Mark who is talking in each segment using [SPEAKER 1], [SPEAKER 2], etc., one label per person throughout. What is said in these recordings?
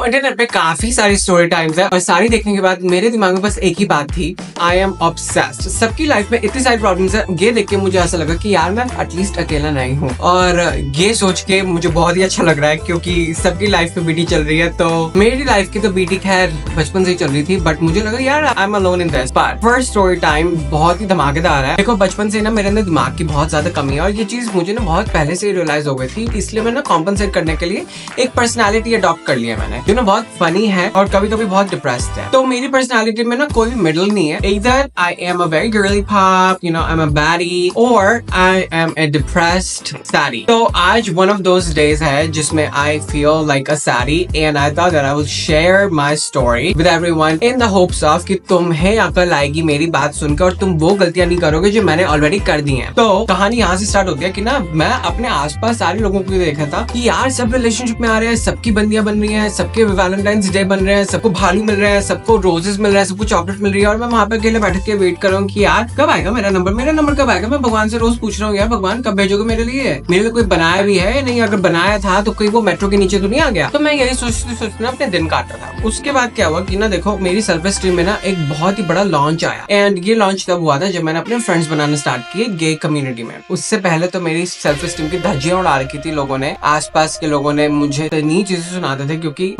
[SPEAKER 1] Internet पे काफी सारी स्टोरी टाइम्स है और सारी देखने के बाद मेरे दिमाग में बस एक ही बात थी, आई एम ऑब्सेस्ड। सबकी लाइफ में इतनी सारी प्रॉब्लम्स है, ये देख के मुझे ऐसा लगा कि यार मैं एटलीस्ट अकेला नहीं हूँ। और ये सोच के मुझे बहुत ही अच्छा लग रहा है क्योंकि सबकी लाइफ में बीटी चल रही है। तो मेरी लाइफ की तो बीटी खैर बचपन से ही चल रही थी, बट मुझे लगा यार I am alone in this. But first story time बहुत ही धमाकेदार है। देखो बचपन से ना मेरे अंदर दिमाग की बहुत ज्यादा कमी है और ये चीज मुझे ना बहुत पहले से ही रियलाइज हो गई थी, इसलिए मैं ना कॉम्पनसेट करने के लिए एक पर्सनालिटी अडॉप्ट कर लिया मैंने, जो ना बहुत फनी है और कभी कभी बहुत डिप्रेस्ड है। तो मेरी पर्सनालिटी में ना कोई भी मिडल नहीं है, इधर I am a very girly pop, you know I am a baddie, और आई एम अ डिप्रेस्ड सैडी। तो आज वन ऑफ दोस डेज है जिसमें I feel like a सैडी and I thought that I will share my story with everyone in the hopes of कि तुम्हें अकल आएगी मेरी बात सुनकर और तुम वो गलतियां नहीं करोगे जो मैंने ऑलरेडी कर दी हैं। तो कहानी यहाँ से स्टार्ट होती है कि ना मैं अपने आसपास सारे लोगों को देखा था कि यार सब रिलेशनशिप में आ रहे हैं, सबकी बंदियां बन रही हैं, सबके वैलेंटाइंस डे बन रहे हैं, सबको भालू मिल रहे हैं, सबको रोजेस मिल रहे हैं, सबको चॉकलेट मिल रही है और मैं वहां पे अकेले बैठ के वेट कर रहा हूँ कि यार कब आएगा मेरा नंबर कब आएगा। मैं भगवान से रोज पूछ रहा हूँ यार भगवान कब भेजोगे मेरे लिए कोई बनाया भी है नहीं, अगर बनाया था तो कोई वो मेट्रो के नीचे तो नहीं आ गया। तो मैं यही सोचते अपने दिन काटा था। उसके बाद क्या हुआ कि ना देखो मेरी सेल्फ एस्टीम में ना एक बहुत ही बड़ा लॉन्च आया एंड ये लॉन्च तब हुआ था जब मैंने अपने फ्रेंड्स बनाना स्टार्ट किए गे कम्युनिटी में। उससे पहले तो मेरी सेल्फ एस्टीम की धज्जियां उड़ा रखी थी लोगों ने, आसपास के लोगों ने मुझे इतनी चीजें सुनाते थे क्योंकि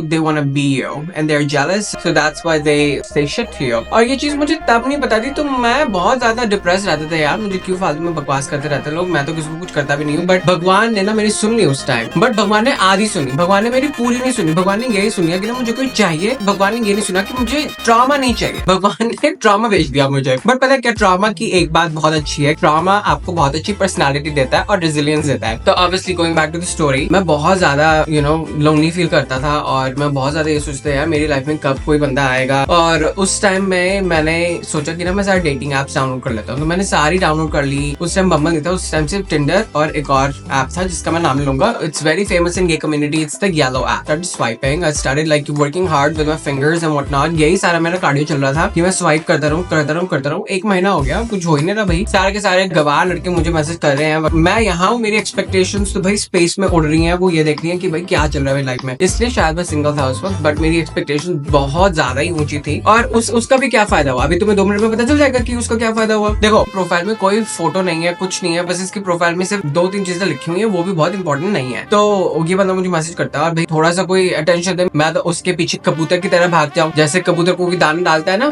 [SPEAKER 1] they wanna be you and they're jealous so that's why they say shit to you। और ये चीज मुझे तब नहीं पता थी, तो मैं बहुत ज्यादा डिप्रेस रहता था यार, मुझे क्यों फालतू में बकवास करते रहते लोग, मैं तो किसी को कुछ करता भी नहीं हूँ। बट भगवान ने ना मेरी सुन ली उस टाइम, बट भगवान ने आधी सुनी, भगवान ने मेरी पूरी नहीं सुनी। भगवान ने यही सुनिया कि ना मुझे कोई चाहिए, भगवान ने ये नहीं सुना कि मुझे ट्रॉमा नहीं चाहिए, भगवान ने ट्रॉमा भेज दिया मुझे। बट पता है क्या, ट्रॉमा की एक बात बहुत अच्छी है, ट्रॉमा आपको बहुत अच्छी पर्सनालिटी देता है और रेजिलियंस देता है। तो obviously going back to the story, मैं बहुत ज्यादा लोनली फील करता था और मैं बहुत ज्यादा ये सोचता यार मेरी लाइफ में कब कोई बंदा आएगा। और उस टाइम में मैंने सोचा कि ना मैं सारी डेटिंग एप्स डाउनलोड कर लेता हूँ, तो मैंने सारी डाउनलोड कर ली। उस टाइम बम्बल नहीं था, उस टाइम सिर्फ टिंडर और एक और ऐप था जिसका मैं नाम नहीं लूंगा, it's very famous in gay community, it's the yellow app. Started swiping, I started like working hard with my fingers and what not. यही सारा मेरा कार्डियो चल रहा था कि मैं स्वाइप करता रहूं। एक महीना हो गया, कुछ हो ही नहीं रहा भाई। सारे के सारे गवार लड़के मुझे मैसेज कर रहे हैं, मैं यहाँ हूँ, मेरी एक्सपेक्टेशंस तो भाई स्पेस में उड़ रही हैं, वो ये देख रही हैं कि भाई क्या चल रहा है लाइफ में। इसलिए शायद मैं सिंगल था उस वक्त, बट मेरी एक्सपेक्टेशन बहुत ज्यादा ही ऊंची थी। और उसका भी क्या फायदा हुआ, अभी तुम्हें 2 मिनट में पता चल जाएगा कि उसका क्या फायदा हुआ। देखो प्रोफाइल में कोई फोटो नहीं है, कुछ नहीं है, बस इसकी प्रोफाइल में सिर्फ 2-3 चीजें लिखी हुई है, वो भी बहुत इंपॉर्टेंट नहीं है। तो ये बंदा मुझे मैसेज करता है और भाई थोड़ा सा कोई अटेंशन दे, मैं तो उसके पीछे कबूतर की तरह भाग जाऊं, जैसे कबूतर को दाना डालता है ना,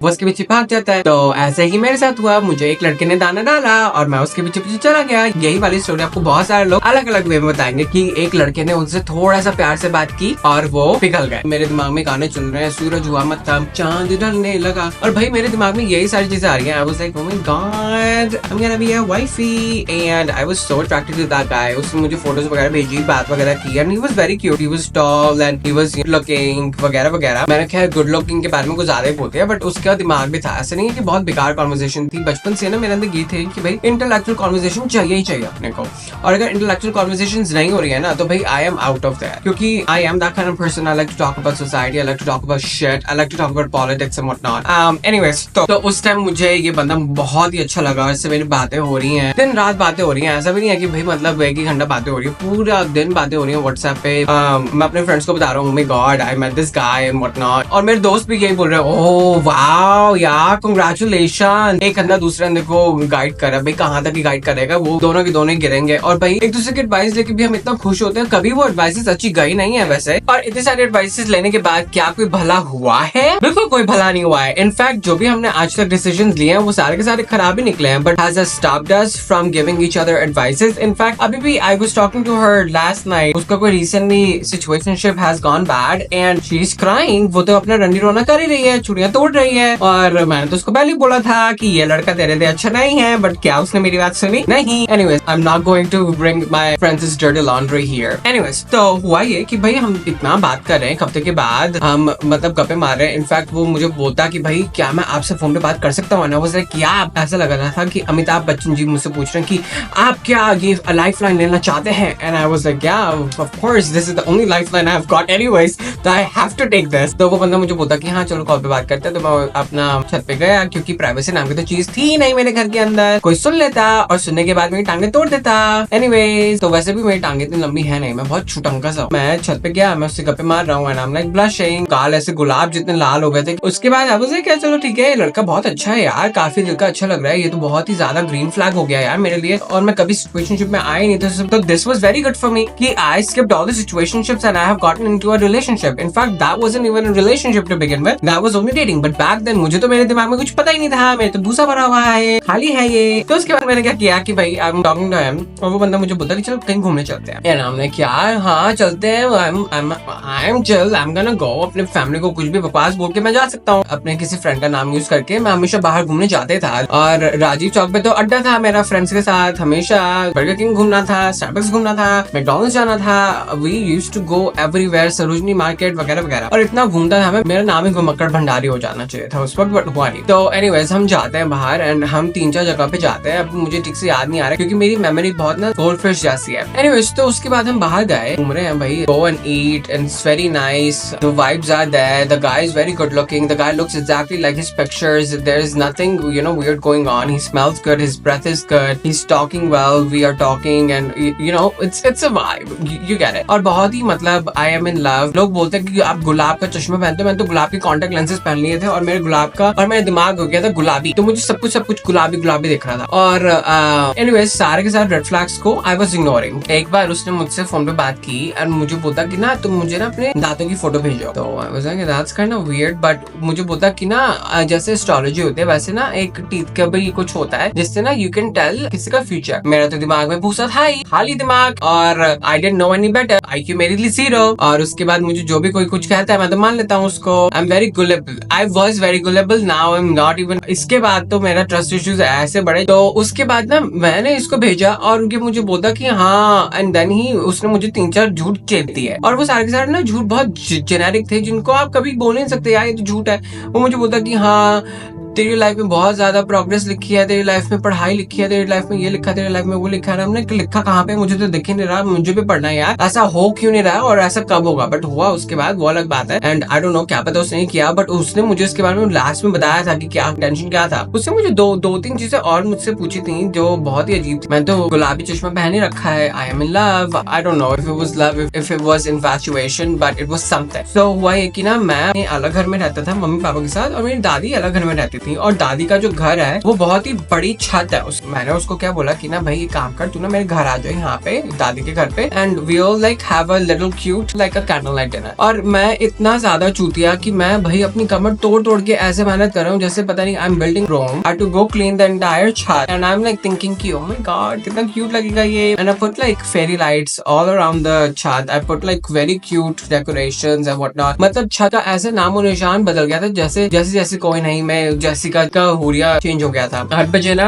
[SPEAKER 1] वो उसके पीछे भाग जाता है। तो ऐसे ही मेरे साथ हुआ, मुझे एक लड़के ने दाना डाला और मैं उसके पीछे चला गया। यही वाली स्टोरी आपको बहुत सारे लोग अलग अलग वे में बताएंगे कि एक लड़के ने उनसे थोड़ा सा प्यार से बात की और वो पिघल गए। मेरे दिमाग में गाने चल रहे हैं, सूरज हुआ मत तब चांद ढलने लगा, और भाई मेरे दिमाग में यही सारी चीजें आ रही हैं। I was like, oh my God, I'm gonna be a wifey, and I was so attracted to that guy। उसने मुझे फोटोज वगैरह भेजी, बात वगैरह की, and he was very cute, he was tall and he was looking वगैरह वगैरह। मैंने खैर गुड लुकिंग के बारे में कुछ ज्यादा ही बोलते हैं, बट उसका दिमाग भी था, ऐसा नहीं है कि बहुत बेकार कॉन्वर्सेशन थी। बचपन से ना मेरे अंदर ये थे कि भाई इंटेलेक्चुअल कॉन्वर्सेशन चाहिए ही चाहिए अपने को, और अगर इंटेलेक्चुअल कॉन्वर्सेशंस नहीं हो रही है ना तो भाई I am out of that, क्योंकि I am that kind of person. I like to talk about society, I like to talk about shit, I like to talk about politics and what not. Anyways, तो उस time मुझे ये बंदा बहुत ही अच्छा लगा, इससे मेरी बातें हो रही हैं, दिन रात बातें हो रही हैं। ऐसा भी नहीं है कि भाई मतलब 1 घंटा बातें हो रही है, पूरा दिन बातें हो रही है व्हाट्सएप पे। मैं अपने फ्रेंड्स को बता रहा हूँ, my god I met this guy and what not, और मेरे दोस्त भी यही बोल रहे हैं, ओह वाओ यार कांग्रेचुलेशन। एक अंदर दूसरे अंदर को गाइड कर रहा है, भाई कहाँ तक गाइड करेगा, वो दोनों के दोनों गिरेंगे। और भाई एक दूसरे की एडवाइस लेके भी हम इतना खुश होते हैं, कभी वो एडवाइसेस अच्छी गई नहीं है वैसे। और इतने सारे एडवाइसेस लेने के बाद क्या कोई भला हुआ है? बिल्कुल कोई भला नहीं हुआ है। इनफैक्ट जो भी हमने आज तक डिसीजंस लिए हैं वो सारे के सारे खराब ही निकले हैं, but has stopped us from giving each other advices. In fact अभी भी I was talking to her last night, उसका कोई recently situationship has gone bad and she is crying. वो तो अपना रंडी रोना कर ही रही है, चूड़ियां तोड़ रही है, और मैंने तो उसको पहले बोला था कि ये लड़का तेरे लिए अच्छा नहीं है, बट क्या उसने मेरी बात सुनी? नहीं। Anyways, I am not going to bring my friends dirty laundry here. Anyways, तो हुआ ये कि भाई हम इतना बात कर रहे हैं, हफ्ते के बाद हम मतलब गप्पे मार रहे हैं। इनफैक्ट वो मुझे बोलता कि भाई क्या मैं आपसे फोन पे बात कर सकता हूँ? क्या ऐसा लग रहा था कि अमिताभ बच्चन जी मुझसे पूछ रहे हैं कि आप क्या ये लाइफ लाइन लेना चाहते हैं? And I was like yeah of course this is the only lifeline I have got anyways so I have to take this। तो वो बंदा मुझे बोलता कि हाँ चलो कॉल पे बात करते हैं। तो मैं अपना छत पे गया क्योंकि प्राइवेसी नाम की तो चीज थी नहीं मेरे घर के अंदर, कोई सुन लेता और सुनने के बाद मेरी टांगे तोड़ देता। एनीवेज, तो वैसे भी मेरी टांगे इतनी लंबी है नहीं, मैं बहुत छुटंका सा मैं छत पे गया, मैं उससे गप्पे मार रहा हूँ and I am like blushing, गाल ऐसे गुलाब जितने लाल हो गए थे। उसके बाद आई वाज लाइक चलो ठीक है, ये लड़का बहुत अच्छा है यार, काफी दिल का अच्छा लग रहा है, ये तो बहुत ही ज्यादा ग्रीन फ्लैग हो गया यार मेरे लिए, और मैं कभी सिचुएशनशिप में आया नहीं था। तो this was very good for me कि I skipped all the situationships and I have gotten into a relationship. In fact that wasn't even a relationship to begin with, that was only dating. But back then मुझे तो मेरे दिमाग में कुछ पता ही नहीं था, मेरे तो भूसा भरा हुआ है, खाली है ये। तो उसके बाद मैंने क्या किया कि भाई I am talking to him, और वो बंदा मुझे बोलता कि चलो कहीं घूमने चलते हैं। एंड हमने क्या, हाँ चलते हैं, I am chill, I am gonna go. अपने फैमिली को कुछ भी बकवास बोल के मैं जा सकता हूँ, अपने किसी फ्रेंड का नाम यूज करके मैं हमेशा बाहर घूमने जाते था। और राजीव चौक पे तो अड्डा था मेरा फ्रेंड्स के साथ, हमेशा बर्गर किंग घूमना था, स्टारबक्स घूमना था, मैकडॉनल्ड्स जाना था, we used to go everywhere, Sarojini market वगैरह वगैरह, और इतना घूमता था मैं, मेरा नाम ही घुमक्कड़ भंडारी हो जाना चाहिए था उस वक्त, बट हुआ नहीं। तो एनीवेज हम जाते हैं बाहर एंड हम 3-4 जगह पे जाते हैं, अब मुझे ठीक से याद नहीं आ रहा क्योंकि मेरी मेमोरी बहुत ना गोल्ड फिश जैसी है। एनीवेज तो उसके बाद हम बाहर गए, घूम रहे हैं भाई, go and eat and it's very nice, the vibes are there, the guy is very good looking, the guy looks exactly like his pictures, there is nothing you know weird going on, he smells good, his breath is good, he's talking well, we are talking and you know it's a vibe, you get it। और बहुत ही मतलब I am in love। लोग बोलते हैं कि आप गुलाब का चश्मा पहनते हो, मैंने तो गुलाब के कॉन्टेक्ट लेंसेज पहन लिए थे और मेरे गुलाब का, और मेरा दिमाग हो गया था गुलाबी, तो मुझे सब कुछ गुलाबी गुलाबी दिख रहा था। और एनीवेज सारे के सारे रेड फ्लैग्स को आई वाज इग्नोरिंग। एक बार उसने मुझसे फोन पे बात की और मुझे बोलता कि ना तुम मुझे ना अपने दांतों की फोटो भेजो, तो आई was like that's kind of weird, but मुझे बोलता कि ना जैसे एस्ट्रोलॉजी होती है वैसे ना एक टीथ का भी कुछ होता है जिससे ना यू कैन टेल किसी का फ्यूचर। मेरा तो दिमाग में भूसा था ही, खाली दिमाग, और I didn't know any better, IQ मेरे लिए 0। और उसके बाद मुझे जो भी कोई कुछ कहता है मैं तो मान लेता हूँ उसको। I am very gullible, I was very gullible, now I am not even. इसके बाद तो मेरा ट्रस्ट इश्यूज ऐसे बड़े, तो उसके बाद ना मैंने इसको भेजा और उनके मुझे बोलता कि हाँ, एंड देन ही उसने मुझे 3-4 झूठ चेप दिए, और वो सारे के सारे ना झूठ बहुत जेनेरिक थे जिनको आप कभी बोल नहीं सकते यार ये तो झूठ है। वो मुझे बोलता कि हाँ तेरी लाइफ में बहुत ज्यादा प्रोग्रेस लिखी है, तेरी लाइफ में पढ़ाई लिखी है, तेरी लाइफ में ये लिखा, तेरी लाइफ में वो लिखा है। हमने लिखा कहाँ पे, मुझे तो दिख ही नहीं रहा, मुझे भी पढ़ना है यार, ऐसा हो क्यों नहीं रहा और ऐसा कब होगा, बट हुआ उसके बाद, वो अलग बात है। एंड आई डोंट नो क्या पता उसने किया, बट उसने मुझे उसके बारे में लास्ट में बताया था कि क्या टेंशन क्या था। उसने मुझे दो तीन चीजें और मुझसे पूछी थी जो बहुत ही अजीब थी। मैंने तो गुलाबी चश्मा पहन ही रखा है, I am in love, I don't know if it was love, if it was infatuation, but it was something. So हुआ ये कि ना मैं अलग घर में रहता था मम्मी पापा के साथ, और मेरी दादी अलग घर में रहती थी, और दादी का जो घर है वो बहुत ही बड़ी छत है। मैंने उसको क्या बोला कि ना भाई ये काम कर, तू ना मेरे घर आ जाए यहाँ पे दादी के घर पे, and we all like have a little cute like a candle light dinner. और मैं इतना ज्यादा चूतिया कि मैं भाई अपनी कमर तोड़ के ऐसे मेहनत कर रहा हूँ जैसे पता नहीं I am building room, I to go clean the entire छत, and I am like thinking कि ओह माय गॉड कितना क्यूट लगेगा ये, and I put like fairy lights all around the छत, I put like very cute decorations and what not. मतलब छत का ऐसे नामो निशान बदल गया था जैसे कोई नहीं, मैं जैसिका का हुरिया चेंज हो गया था। 8 बजे ना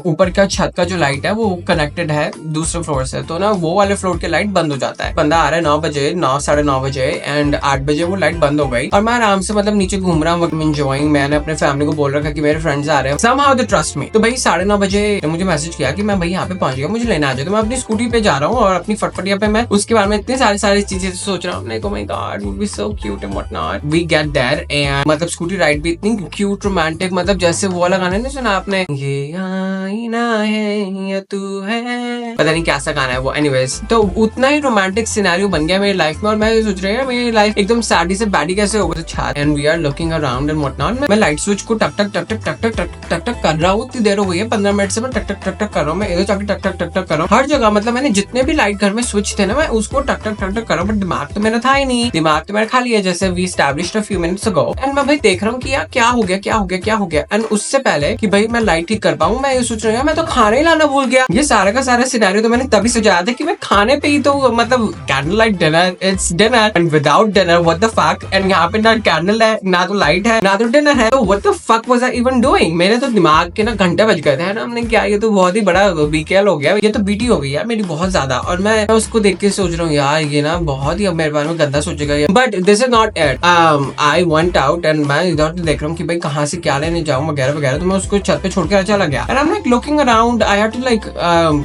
[SPEAKER 1] ऊपर का छत का जो लाइट है वो कनेक्टेड है दूसरे फ्लोर से, तो ना वो वाले फ्लोर के लाइट बंद हो जाता है। बंदा आ रहा है 9 बजे, 9-9:30 बजे, एंड 8 बजे वो लाइट बंद हो गई, और मैं आराम से मतलब नीचे घूम रहा हूँ, एंजॉयिंग। मैंने अपने फैमिली को बोल रखा कि मेरे फ्रेंड्स आ रहे हैं, somehow they trust me। तो भाई 9:30 बजे मुझे मैसेज किया कि मैं भाई यहाँ पे पहुंच गया, मुझे लेना आ जाए। तो मैं अपनी स्कूटी पे जा रहा हूँ और अपनी फटफटिया पे मैं उसके बारे में इतनी सारी चीजें सोच रहा हूँ, like oh my god would be so cute and what not. We get there and मतलब स्कूटी राइड भी इतनी क्यूट रोमांटिक, मतलब जैसे वो वाला गाना नहीं सुना आपने, ये आईना है या तू है, पता नहीं कैसा गाना है वो। एनीवेज तो उतना ही रोमांटिक सिनेरियो बन गया मेरी लाइफ में, और मैं सोच रही हूँ मेरी लाइफ एकदम सैडी से बैडी कैसे हो गई। And we are looking around and what not. मैं लाइट स्विच को टक टक कर रहा हूँ, इतनी देर हो गई है, 15 मिनट से मैं टक टक कर रहा हूँ, मैं इधर जाके टक टक कर रहा हूँ हर जगह। मतलब मैंने जितने भी लाइट घर में स्विच थे ना मैं उसको टक टक कर रहा हूँ, बट दिमाग तो मेरा था ही नहीं, दिमाग तो मेरा खाली है जैसे we established a few minutes ago. And मैं भाई देख रहा हूँ कि यार क्या हो गया। एंड उससे पहले कि भाई मैं लाइट ठीक कर पाऊँ, मैं ये सोच रहा हूँ मैं तो खाना ही लाना भूल गया। ये सारा का सारा सिनेरियो तो मैंने तभी सजाया था कि मैं खाने पे ही तो मतलब candle light dinner, it's dinner and without dinner what the fuck. And यहाँ पे ना कैंडल है, ना तो लाइट है, ना तो डिनर है, तो what the fuck was I even doing. मेरे तो दिमाग के ना घंटे बज गए थे ना, हमने क्या ये तो बहुत ही बड़ा बीकेएल हो गया, ये तो बीटी हो गई यार मेरी बहुत ज्यादा। और मैं उसको देख के सोच रहा हूँ यार ये ना बहुत ही अब मेरे बारे में गंदा सोचेगा, but this is not it. I went out and मैं इधर देख रहा हूँ कि भाई कहाँ से क्या लेने जाऊँ वगैरह वगैरह, तो मैं उसको छत पे छोड़ के चला गया। And I am like looking around, I have to like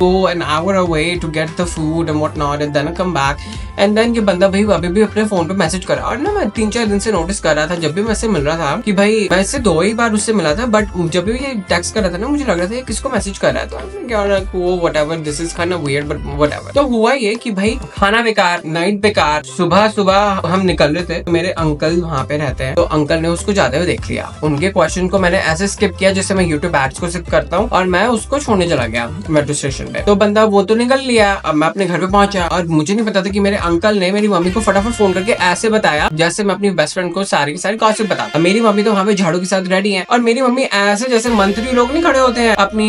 [SPEAKER 1] go an hour away to get the food and whatnot, and then I come back and then ये बंदा भाई अभी भी अपने फोन पे मैसेज करा, और ना मैं 3-4 दिन से नोटिस कर रहा था जब भी मैं इससे मिल रहा था कि भाई मैं इससे 2 ही बार उससे मिला था, बट जब भी ये टेक्स्ट कर रहा था ना मुझे लग रहा था ये किसको मैसेज कर रहा है, तो क्या वो whatever, this is kind of weird but whatever. तो हुआ ये कि भाई खाना बेकार, नाइट बेकार, सुबह सुबह हम निकल रहे थे, मेरे अंकल वहाँ पे रहते हैं, तो अंकल ने उसको जाते हुए देख लिया, उनके क्वेश्चन को मैंने ऐसे स्किप किया जैसे मैं यूट्यूब एड्स को स्किप करता हूँ, और मैं उसको छोड़ने चला गया मेट्रो स्टेशन पे। तो बंदा वो तो निकल लिया, अब मैं अपने घर पे पहुंचा और मुझे नहीं पता था कि मेरे अंकल ने मेरी मम्मी को फटाफट फोन करके ऐसे बताया जैसे मैं अपनी बेस्ट फ्रेंड को सारी की सारी गॉसिप बताता। मेरी मम्मी तो वहाँ पे झाड़ू के साथ रेडी है, और मेरी मम्मी ऐसे जैसे मंत्री लोग नहीं खड़े होते हैं अपनी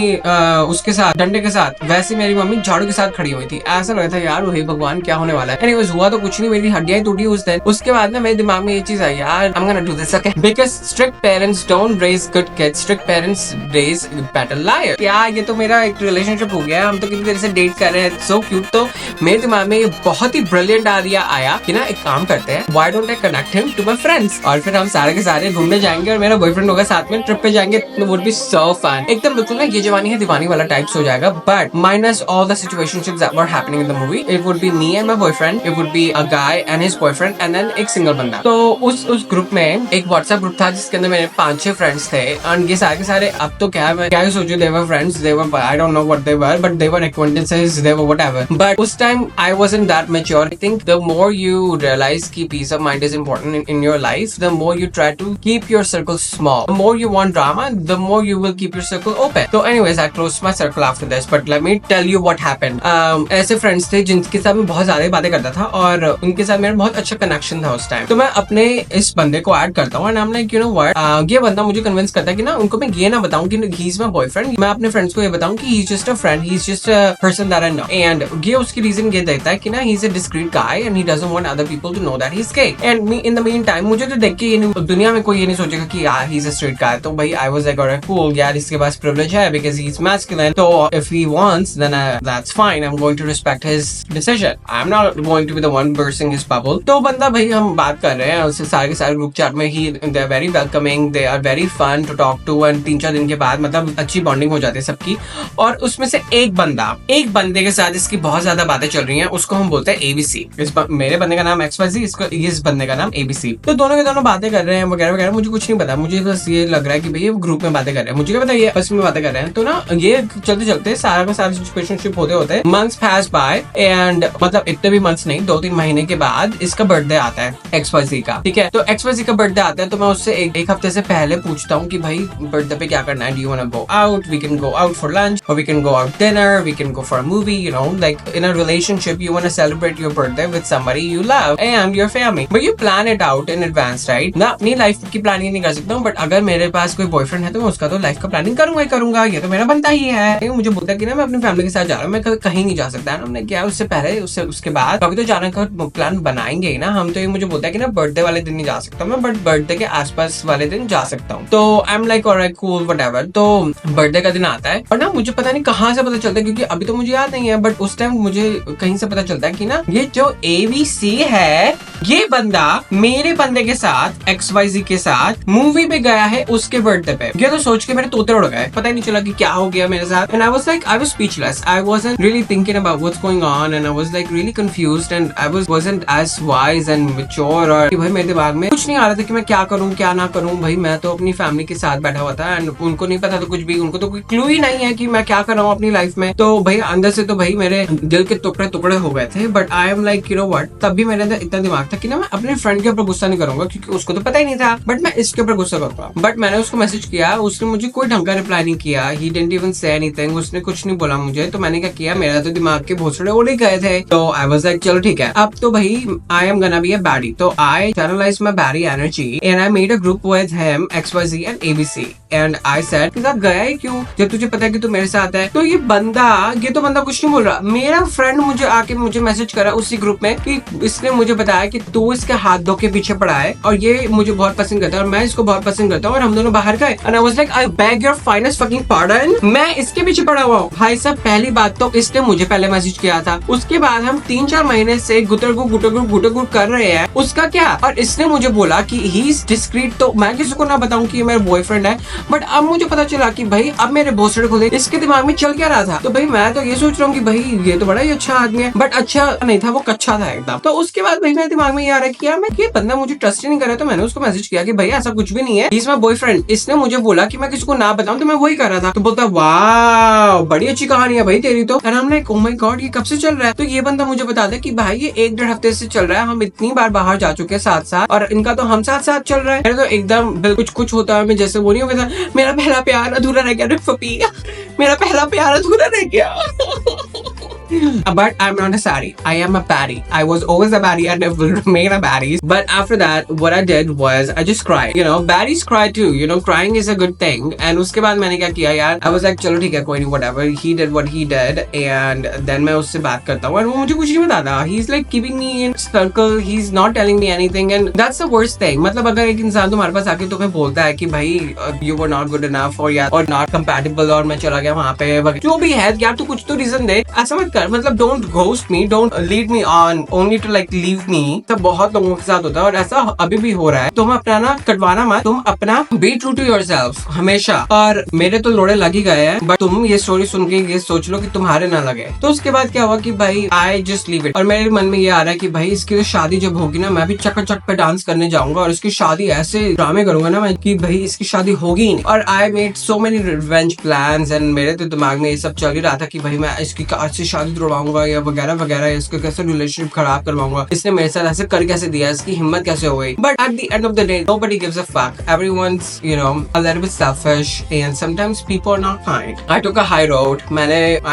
[SPEAKER 1] उसके साथ डंडे के साथ, वैसे मेरी मम्मी झाड़ू के साथ खड़ी हुई थी। ऐसा लग रहा था यार वही भगवान क्या होने वाला है। एनीवेज हुआ तो कुछ नहीं, मेरी हड्डियां टूटी उस दिन। उसके बाद ना मेरे दिमाग में ये चीज आई, यार I am gonna do this okay, because strict parents don't raise good kids, strict parents raise better liar. क्या ये तो मेरा एक रिलेशनशिप हो गया, हम तो कितनी देर से डेट कर रहे हैं, सो क्यूट। तो मेरे दिमाग में ये बहुत ही ब्रिलियंट आइडिया आया कि ना एक काम करते हैं, why don't I connect him to my friends, और फिर हम सारे के सारे घूमने जाएंगे और मेरा बॉयफ्रेंड होगा साथ में, ट्रिप पे जाएंगे, वुड बी सो फन। एकदम बिल्कुल ना ये जवानी है दीवानी वाला टाइप्स हो जाएगा, but minus all the situationships that were happening in the movie. It would be me and my boyfriend, it would be a guy and his boyfriend, and then एक सिंगल बंदा। तो उस ग्रुप में एक WhatsApp group था जिसके अंदर मेरे 5-6 फ्रेंड्स थे, एंड ये सारे के सारे, अब तो क्या है क्या ही सोचो, they were friends, they were, I don't know what they were, but they were acquaintances, they were whatever. But उस time I wasn't that mature. I think the more you realize कि peace of mind is important in your life, the more you try to keep your circle small. The more you want drama, the more you will keep your circle open. So anyways, I closed my circle after this. But let me tell you what happened. ऐसे friends थे जिनके साथ मैं बहुत ज्यादा बातें करता था, और उनके साथ मेरा बहुत अच्छा कनेक्शन था उस टाइम। तो मैं अपने इस बंदे को ऐड करता हूँ, and I'm like, you know what? ये बंदा मुझे कन्विंस करता है कि ना उनको मैं ये ना बताऊँ कि he is my boyfriend, मैं अपने फ्रेंड्स को ये बताऊँ कि he is just a friend, he is just a person that I know. And ये उसकी रीजन ये देता है कि ना he's a discreet guy and he doesn't want other people to know that he's gay. And me in the meantime, मुझे तो देख के ये नहीं, दुनिया में कोई ये नहीं सोचेगा कि यार he's a straight guy. तो भाई I was like alright cool, यार इसके पास privilege है because he's masculine. तो if he wants then that's fine. I'm going to respect his decision. I'm not going to be the one bursting his bubble. तो बंदा भाई हम बात कर रहे हैं उससे सारे के सारे ग्रुप चैट में, they are very welcoming, they are very fun to talk to, and 3-4 दिन के बाद मतलब अच्छी बॉन्डिंग हो जाती है सबकी। और उसमें से एक बंदे के साथ इसकी बहुत ज्यादा बातें चल रही हैं, उसको हम बोलते हैं ABC। मेरे बंदे का नाम XYZ, इस बंदे का नाम ABC। तो दोनों के दोनों बातें कर रहे हैं वगैरह वगैरह, मुझे कुछ नहीं पता, मुझे बस ये लग रहा है कि भैया ग्रुप में बातें कर रहे हैं, मुझे क्या पता ये बस में बातें कर रहे हैं। तो ना ये चलते चलते सारा का सारा सिचुएशनशिप होते होते मंथ्स पास बाय, एंड मतलब इतने भी मंथ्स नहीं, 2-3 महीने के बाद इसका बर्थडे आता है XYZ का, ठीक है। तो XYZ का बर्थडे आता है, तो मैं उससे एक हफ्ते से पहले पूछता हूँ कि भाई बर्थडे पे क्या करना है, do you want to go out, we can go out for lunch, और we can go out dinner, we can go for a movie, you know, like in a relationship you want to celebrate your birthday with somebody you love and your family, but you plan it out in advance, right? ना अपनी life की planning नहीं कर सकता हूँ, but अगर मेरे पास कोई बॉयफ्रेंड है तो मैं उसका तो लाइफ का प्लानिंग करूंगा ही करूंगा, ये तो मेरा बनता ही है। मुझे बोलता है कि ना मैं अपनी फैमिली के साथ जा रहा हूँ, मैं कहीं नहीं जा सकता है ना, हमने क्या उससे पहले उसके बाद कभी तो जाने का प्लान बनाएंगे ही ना हम। तो ये मुझे बोलता है कि ना बर्थडे वाले दिन नहीं जा सकता मैं, बट बर्थडे के आसपास वाले दिन जा सकता हूँ। तो I am like alright cool whatever. तो बर्थडे का दिन आता है और ना मुझे पता नहीं कहाँ से पता चलता है, क्योंकि अभी तो मुझे याद नहीं है, बट उस टाइम मुझे कहीं से पता चलता है कि ना ये जो ABC है ये बंदा मेरे बंदे के साथ XYZ के साथ मूवी पे गया है उसके बर्थडे पे। ये तो सोच के मेरे तोते उड़ गए, पता ही नहीं चला कि क्या हो गया मेरे साथ। And I was speechless. I wasn't really thinking about what's going on and I was like really confused and I wasn't as wise and mature, और भाई मेरे दिमाग में कुछ नहीं आ रहा था कि मैं क्या करूं क्या ना करूं। भाई मैं तो अपनी फैमिली के साथ बैठा हुआ था एंड उनको नहीं पता था कुछ भी, उनको तो कोई क्लू ही नहीं है कि मैं क्या कर रहा हूँ अपनी लाइफ में। तो भाई अंदर से तो भाई मेरे दिल के टुकड़े टुकड़े हो गए थे, but I am like you know what, तब भी मेरे अंदर इतना दिमाग था कि ना मैं अपने फ्रेंड के ऊपर गुस्सा नहीं करूंगा क्योंकि उसको तो पता ही नहीं था, बट मैं इसके ऊपर गुस्सा करूंगा। बट मैंने उसको मैसेज किया, उसने मुझे कोई ढंग का रिप्लाई नहीं किया, he didn't even say anything, उसने कुछ नहीं बोला मुझे। तो मैंने क्या किया, मेरा तो दिमाग के भोसड़े उड़ ही गए थे। तो आई वाज लाइक चलो ठीक है, अब तो भाई I am gonna be a baddie. तो I channelize my baddie energy and I made a group with him XYZ and ABC and I said कि साहब गया है क्यों जब तुझे पता है कि तू मेरे साथ है। तो ये तो बंदा कुछ नहीं बोल रहा। मेरा फ्रेंड मुझे मैसेज करा उसी ग्रुप में कि इसने मुझे बताया कि तू इसके हाथ धो के पीछे पड़ा है और ये मुझे बहुत पसंद करता है और मैं इसको बहुत पसंद करता हूँ और हम दोनों बाहर गए। And I was like I beg your finest fucking pardon, मैं इसके पीछे पड़ा हुआ हूँ। भाई साहब पहली बात तो इसने मुझे पहले मैसेज किया था, उसके बाद हम 3-4 महीने से गुटरगुड़ कर रहे हैं, उसका क्या। और इसने मुझे बोला कि ही इज डिस्क्रीट, तो मैं किसी को ना बताऊं कि ये मेरा बॉयफ्रेंड है। बट अब मुझे पता चला कि भाई अब मेरे भोसड़े खुले, इसके दिमाग में चल क्या रहा था। तो भाई मैं तो ये सोच रहा हूँ कि भाई ये तो बड़ा ही अच्छा आदमी है, बट अच्छा नहीं था, वो कच्चा था एकदम। तो उसके बाद भाई मेरे दिमाग में ये आ रहा है कि यार मैं ये बंदा मुझे ट्रस्ट ही नहीं कर रहा। तो मैंने उसको मैसेज किया कि भाई ऐसा कुछ भी नहीं है, ही इज माय बॉयफ्रेंड। इसने मुझे बोला कि मैं किसी को ना बताऊं, तो मैं वही कर रहा था। तो बोलता वाह बड़ी अच्छी कहानी है भाई तेरी तो। And I am like oh my God ये कब से चल रहा है। तो ये बंदा मुझे बता दे कि भाई ये 1-1.5 हफ्ते से चल रहा है, हम इतनी बार बाहर जा चुके हैं साथ साथ, और इनका तो हम साथ साथ चल रहा है। तो एकदम कुछ होता है, मैं जैसे वो नहीं हो गया था, मेरा पहला प्यार अधूरा रह गया फपी, मेरा पहला प्यार अधूरा रह गया। But I'm not a sari. I am a baddie. I was always a baddie and I will remain a baddie. But after that, what I did was I just cried. You know, baddies cry too. You know, crying is a good thing. And उसके बाद मैंने क्या किया यार, I was like चलो ठीक है कोई नहीं, whatever. He did what he did. And then मैं उससे बात करता हूँ और वो मुझे कुछ नहीं बताता. He's like keeping me in circle. He's not telling me anything. And that's the worst thing. मतलब अगर एक इंसान तुम्हारे पास आके तुम्हें बोलता है कि भाई you were not good enough or not compatible और मैं चला गया वहाँ पे, जो भी है यार तू कुछ तो रीजन दे, ऐसा मत कर। मतलब don't ghost me, don't lead me on only to like leave me. तो बहुत लोगों के साथ होता है और ऐसा अभी भी हो रहा है। तुम अपना ना कटवाना मत, तुम अपना बी ट्रू टू योरसेल्फ हमेशा। और मेरे तो लोड़े लग ही गए हैं, बट तुम ये स्टोरी सुन के ये सोच लो कि तुम्हारे ना लगे। तो उसके बाद क्या हुआ कि भाई आई जस्ट लीव इट। और मेरे मन में ये आ रहा है कि भाई इसकी शादी जब होगी ना, मैं भी चक पे डांस करने जाऊंगा और इसकी शादी ऐसे ड्रामे करूंगा ना मैं कि भाई इसकी शादी होगी ही नहीं। और I made so many revenge plans and मेरे तो दिमाग में ये सब चल ही रहा था कि भाई मैं इसकी आज से शादी तुड़वाऊंगा या वगैरह वगैरह, इसका कैसे रिलेशनशिप खराब करवाऊंगा, इसने मेरे साथ ऐसे कर कैसे दिया, इसकी हिम्मत कैसे हो गई। But at the end of the day nobody gives a fuck. Everyone's, you know, a little bit selfish and sometimes people are not kind. I took a high road.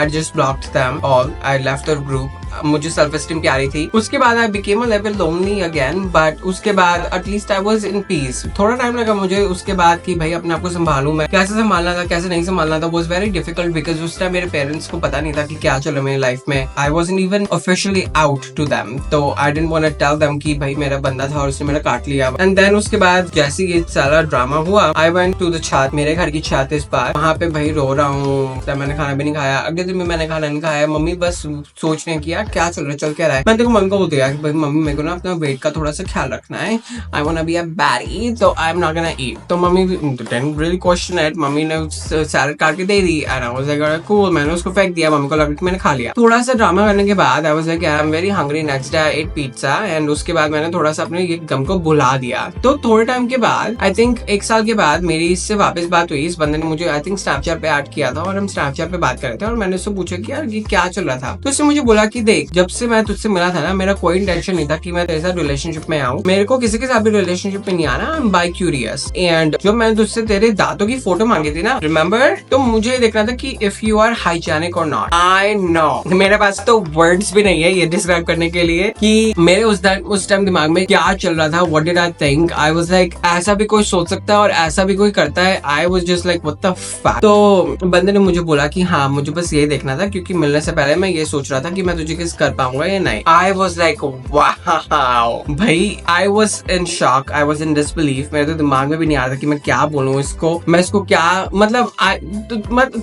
[SPEAKER 1] I just blocked them all. I left the group. मुझे self esteem प्यारी थी। उसके बाद I became a little lonely again, but उसके बाद at least I was in peace. थोड़ा time लगा मुझे उसके बाद कि भाई अपने आप को संभालूं, मैं कैसे संभालना था कैसे नहीं संभालना था वाज वेरी डिफिकल्ट बिकॉज उस टाइम मेरे पेरेंट्स को पता नहीं था कि क्या चल रहा है मेरी लाइफ में। I wasn't even officially out to them, तो I didn't want to tell them कि भाई मेरा बंदा था और उसने मेरा काट लिया। एंड देन उसके बाद जैसे ये सारा ड्रामा हुआ, आई वेंट टू द छत, मेरे घर की छत इस बार, वहाँ पे भाई रो रहा हूँ। मैंने खाना भी नहीं खाया, अगले दिन में मैंने खाना नहीं खाया। मम्मी बस सोच रहे हैं कि यार क्या चल रहा है, चल क्या रहा है। मैं देखो मम्मी को बोलती है कि भाई मम्मी मेरे को ना अपना वेट का थोड़ा सा ख्याल रखना है, I want to be a baddie, तो I am not gonna eat. तो mummy didn't really question it, mummy ने सैलेड काट के दे दी and I was like cool, मैंने उसको फेंक दिया, मम्मी को लगा कि मैंने खा लिया। थोड़ा सा ड्रामा करने के बाद I was like I am very hungry, next day I ate pizza and उसके बाद मैंने थोड़ा सा अपने ये गम को भुला दिया। तो थोड़े टाइम के बाद आई थिंक 1 साल के बाद मेरी इससे वापस बात हुई। इस बंदे ने मुझे आई थिंक स्नैपचैट पे ऐड किया था और हम स्नैपचैट पे बात कर रहे थे और मैंने उससे पूछा कि यार ये क्या चल रहा था। तो उसने मुझे बोला कि देख जब से मैं तुझसे मिला था ना, मेरा कोई इंटेंशन नहीं था कि मैं तेरे साथ रिलेशनशिप में आऊं, मेरे को किसी के साथ भी रिलेशनशिप में नहीं आना, I am bi curious. And जब मैंने तुझसे तेरे दांतों की फोटो मांगी थी ना, रिमेम्बर, तो मुझे देखना था कि इफ यू आर हाइजेनिक और नॉट। आई नो मेरे पास तो वर्ड्स भी नहीं है ये डिस्क्राइब करने के लिए कि मेरे उस टाइम दिमाग में क्या चल रहा था, what did I think. I was like ऐसा भी कोई सोच सकता है और ऐसा भी कोई करता है। I was just like what the fuck. तो बंदे ने मुझे बोला कि हाँ मुझे बस ये देखना था, क्योंकि मिलने से पहले मैं ये सोच रहा था कि मैं तुझे किस कर पाऊंगा या नहीं। आई वाज लाइक वाओ भाई, I was in shock, I was in disbelief. मेरे तो दिमाग में भी नहीं आ रहा था कि मैं क्या बोलूं इसको, मैं इसको क्या मतलब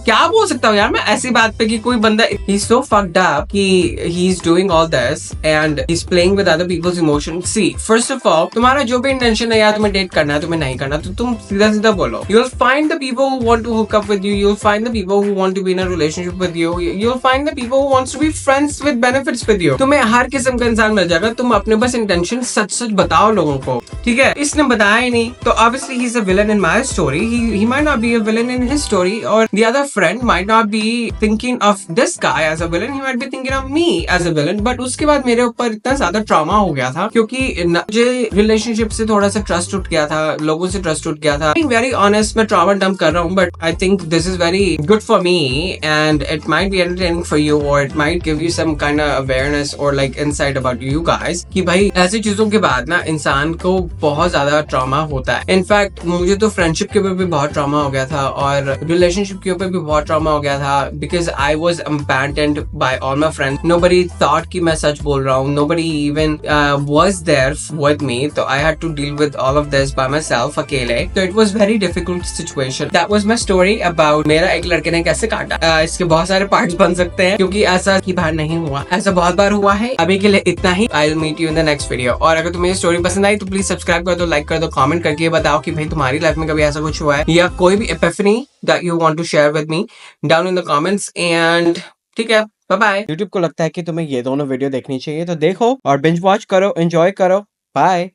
[SPEAKER 1] क्या बोल सकता हूँ यार मैं ऐसी बात पे कि कोई बंदा he is so fucked up कि he is doing all this and he is playing with other people's emotion. See first of all तुम्हारा जो भी इंटेंशन है यार तुम्हें डेट करना है तुम्हें नहीं करना, तो तुम सीधा सीधा बोलो। You will find the people who want to hook up with you, you will find the people who want to be in a relationship with you, you will find the people who wants to be friends with benefits with you. तुम्हें हर किस्म का इंसान मिल जाएगा, तुम अपने बस intention सच सच बताओ लोगों को, ठीक है। इसने बताया ही नहीं, तो obviously he's a villain in my story. He might not be a villain in his story, or the other friend might not be thinking of this guy as a villain. He might be thinking of me as a villain. But उसके बाद मेरे ऊपर इतना ज्यादा trauma हो गया था क्योंकि मुझे रिलेशनशिप से थोड़ा सा ट्रस्ट उठ गया था, लोगों से ट्रस्ट उठ गया था। Being very honest, मैं ट्रॉमा डंप कर रहा हूँ, but I think this is very good for me and it might be entertaining for you or it might give you some kind of awareness or like insight about you guys कि भाई ऐसी चीजों के बाद ना इंसान को बहुत ज्यादा ट्रॉमा होता है। इनफैक्ट मुझे तो फ्रेंडशिप के ऊपर भी बहुत ट्रॉमा हो गया था और रिलेशनशिप के ऊपर भी बहुत ट्रॉमा हो गया था because I was abandoned by all my friends. Nobody thought कि मैं सच बोल रहा हूँ, nobody even was there with me, तो I had to deal with all of this by myself अकेले। तो it was very difficult situation. That was my story about मेरा एक लड़के ने कैसे काटा। इसके बहुत सारे पार्ट्स बन सकते हैं क्योंकि ऐसा की बार नहीं हुआ, ऐसा बहुत बार हुआ है। अभी के लिए इतना ही। I will meet you in the next video. और अगर तुम्हें ये स्टोरी पसंद आई तो प्लीज सब्सक्राइब कर दो, लाइक कर दो, कमेंट करके बताओ कि भाई तुम्हारी लाइफ में कभी ऐसा कुछ हुआ है या कोई भी epiphany that you want to share with me down in the comments. And ठीक है, बाय बाय। YouTube को लगता है कि तुम्हें ये दोनों वीडियो देखनी चाहिए तो देखो और बिंज वॉच करो, एंजॉय करो। बाय।